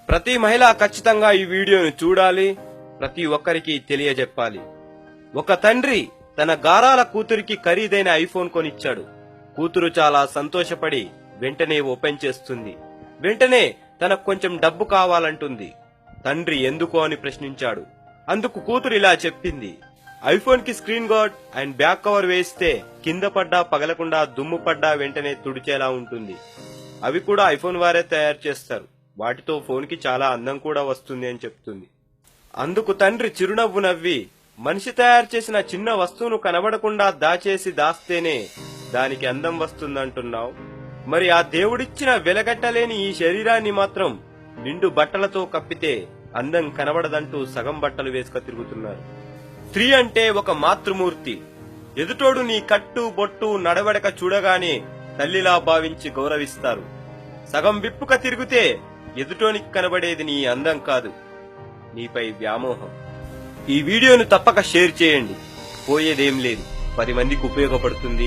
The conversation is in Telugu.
ప్రతి మహిళ ఖచ్చితంగా ఈ వీడియోను చూడాలి, ప్రతి ఒక్కరికి తెలియజెప్పాలి. ఒక తండ్రి తన గారాల కూతురికి ఖరీదైన ఐఫోన్ కొనిచ్చాడు. కూతురు చాలా సంతోషపడి వెంటనే ఓపెన్ చేస్తుంది. వెంటనే తనకు కొంచెం డబ్బు కావాలంటుంది. తండ్రి ఎందుకు అని ప్రశ్నించాడు. అందుకు కూతురు ఇలా చెప్పింది, ఐఫోన్ కి screen guard and back cover వేస్తే కింద పడ్డా పగలకుండా దుమ్ము పడ్డా వెంటనే తుడిచేలా ఉంటుంది. అవి కూడా ఐఫోన్ వారే తయారు చేస్తారు. వాటితో ఫోన్ కి చాలా అందం కూడా వస్తుంది అని చెప్తుంది. అందుకు తండ్రి చిరునవ్వు నవ్వి, మనిషి తయారు చేసిన చిన్న వస్తువును కనబడకుండా దాచేసి దానికి అందం వస్తుందంటున్నావు. మరి ఆ దేవుడిచ్చిన వెలగట్టలేని ఈ శరీరాన్ని మాత్రం నిండు బట్టలతో కప్పితే అందం కనబడదంటూ సగం బట్టలు వేసుక తిరుగుతున్నారు. స్త్రీ అంటే ఒక మాతృమూర్తి. ఎదుటోడు నీ కట్టు బొట్టు నడవడక చూడగానే తల్లిలా భావించి గౌరవిస్తారు. సగం విప్పుక తిరిగితే ఎదుటోనికి కనబడేది నీ అందం కాదు, నీపై వ్యామోహం. ఈ వీడియోను తప్పక షేర్ చేయండి. పోయేదేం లేదు, 10 మందికి ఉపయోగపడుతుంది.